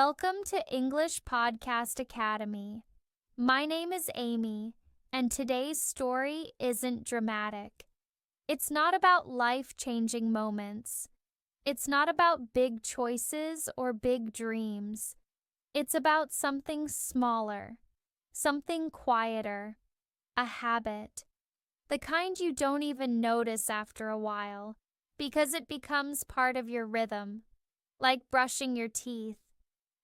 Welcome to English Podcast Academy. My name is Amy, and today's story isn't dramatic. It's not about life-changing moments. It's not about big choices or big dreams. It's about something smaller, something quieter, a habit, the kind you don't even notice after a while because it becomes part of your rhythm, like brushing your teeth,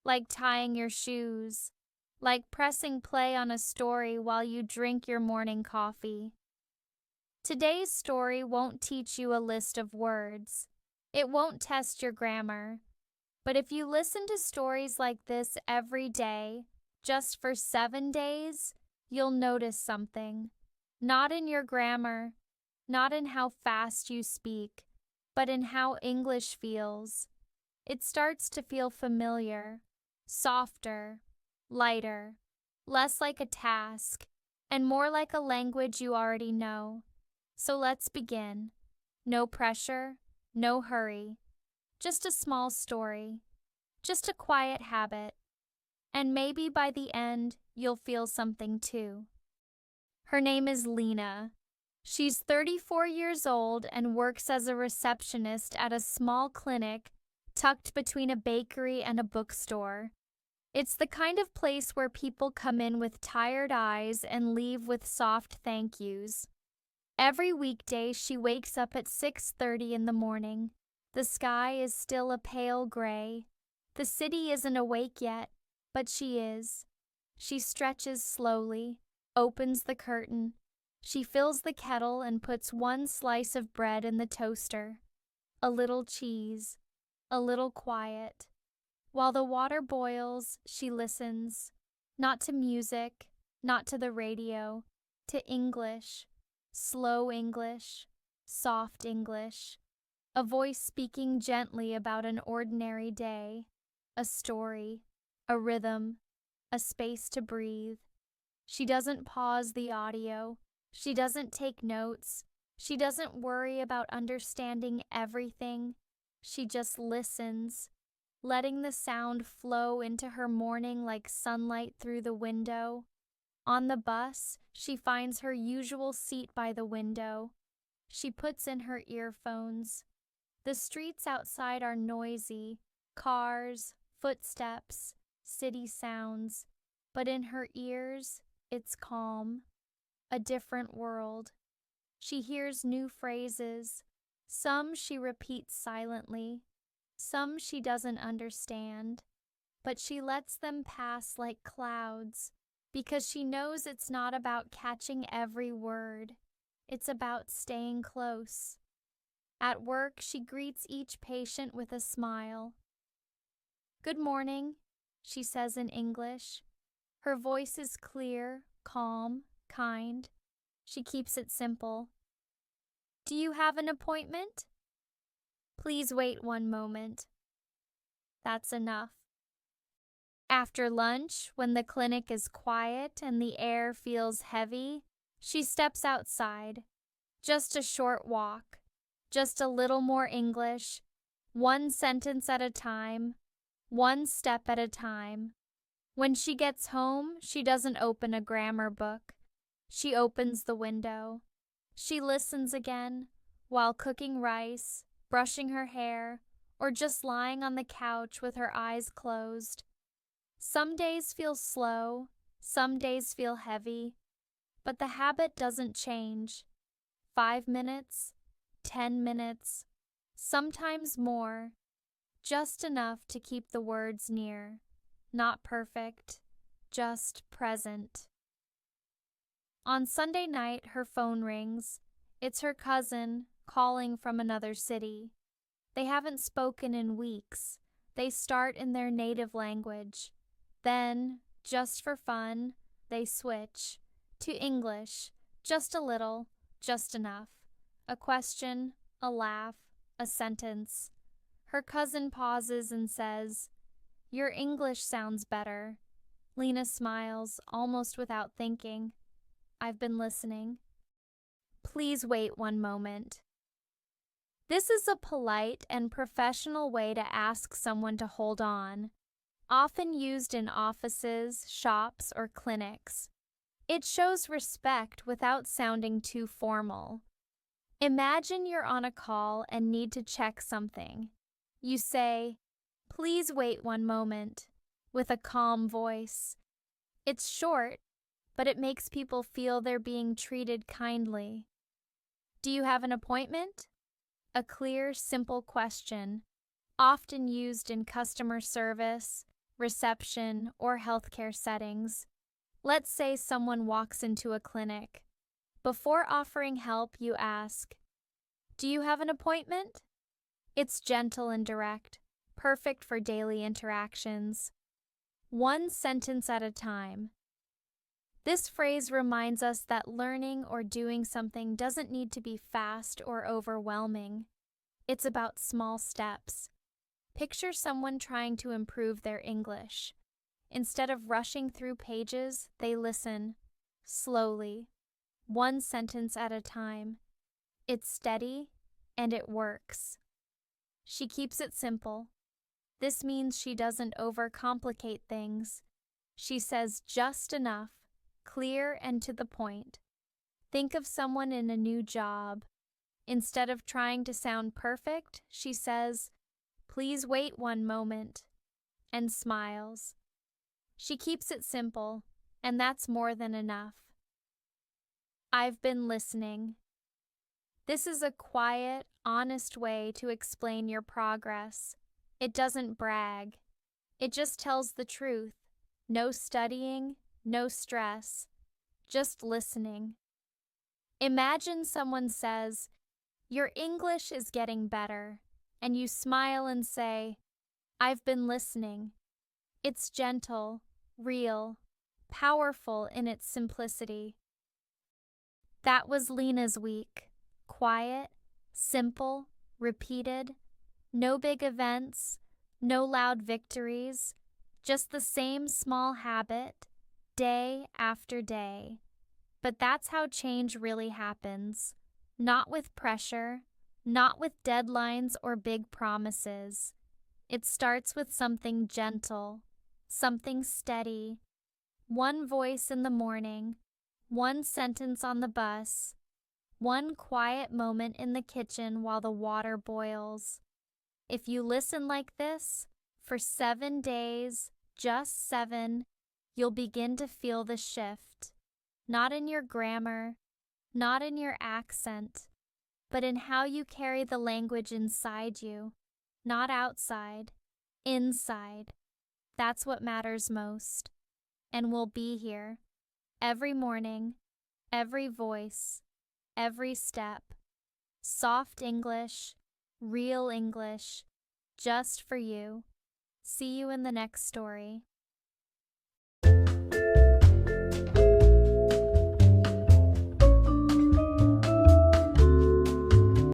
like tying your shoes, like pressing play on a story while you drink your morning coffee. Today's story won't teach you a list of words. It won't test your grammar. But if you listen to stories like this every day, just for 7 days, you'll notice something. Not in your grammar, not in how fast you speak, but in how English feels. It starts to feel familiar. Softer, lighter, less like a task, and more like a language you already know. So let's begin. No pressure, no hurry. Just a small story. Just a quiet habit. And maybe by the end, you'll feel something too. Her name is Lena. She's 34 years old and works as a receptionist at a small clinic tucked between a bakery and a bookstore. It's the kind of place where people come in with tired eyes and leave with soft thank yous. Every weekday, she wakes up at 6:30 in the morning. The sky is still a pale gray. The city isn't awake yet, but she is. She stretches slowly, opens the curtain. She fills the kettle and puts one slice of bread in the toaster. A little cheese. A little quiet. While the water boils, she listens, not to music, not to the radio, to English, slow English, soft English, a voice speaking gently about an ordinary day, a story, a rhythm, a space to breathe. She doesn't pause the audio. She doesn't take notes. She doesn't worry about understanding everything. She just listens, letting the sound flow into her morning like sunlight through the window. On the bus, she finds her usual seat by the window. She puts in her earphones. The streets outside are noisy, cars, footsteps, city sounds, but in her ears, it's calm, a different world. She hears new phrases. Some she repeats silently. Some she doesn't understand, but she lets them pass like clouds because she knows it's not about catching every word. It's about staying close. At work, she greets each patient with a smile. "Good morning," she says in English. Her voice is clear, calm, kind. She keeps it simple. "Do you have an appointment?" "Please wait 1 moment." That's enough. After lunch, when the clinic is quiet and the air feels heavy, she steps outside. Just a short walk. Just a little more English. 1 sentence at a time. 1 step at a time. When she gets home, she doesn't open a grammar book. She opens the window. She listens again, while cooking rice, brushing her hair, or just lying on the couch with her eyes closed. Some days feel slow, some days feel heavy, but the habit doesn't change. 5 minutes, 10 minutes, sometimes more, just enough to keep the words near. Not perfect, just present. On Sunday night, her phone rings. It's her cousin calling from another city. They haven't spoken in weeks. They start in their native language. Then, just for fun, they switch to English, just a little, just enough. A question, a laugh, a sentence. Her cousin pauses and says, "Your English sounds better." Lena smiles, almost without thinking. "I've been listening." "Please wait 1 moment." This is a polite and professional way to ask someone to hold on. often used in offices, shops, or clinics. It shows respect without sounding too formal. Imagine you're on a call and need to check something. You say, "Please wait one moment," with a calm voice. It's short, but it makes people feel they're being treated kindly. Do you have an appointment? A clear, simple question, often used in customer service, reception, or healthcare settings. Let's say someone walks into a clinic. Before offering help, you ask, "Do you have an appointment?" It's gentle and direct, perfect for daily interactions. One sentence at a time. This phrase reminds us that learning or doing something doesn't need to be fast or overwhelming. It's about small steps. Picture someone trying to improve their English. Instead of rushing through pages, they listen, slowly, one sentence at a time. It's steady, and it works. She keeps it simple. This means she doesn't overcomplicate things. She says just enough, clear and to the point. Think of someone in a new job. Instead of trying to sound perfect, she says, "Please wait one moment," and smiles. She keeps it simple, and that's more than enough. I've been listening. This is a quiet, honest way to explain your progress. It doesn't brag. It just tells the truth. No studying, no stress, just listening. Imagine someone says, "Your English is getting better," and you smile and say, "I've been listening." It's gentle, real, powerful in its simplicity. That was Lena's week. Quiet, simple, repeated. No big events, no loud victories, just the same small habit, day after day. But that's how change really happens. Not with pressure, not with deadlines or big promises. It starts with something gentle, something steady. One voice in the morning, one sentence on the bus, one quiet moment in the kitchen while the water boils. If you listen like this, for 7 days, just 7, you'll begin to feel the shift. Not in your grammar, not in your accent, but in how you carry the language inside you, not outside, inside. That's what matters most. And we'll be here, every morning, every voice, every step. Soft English, real English, just for you. See you in the next story.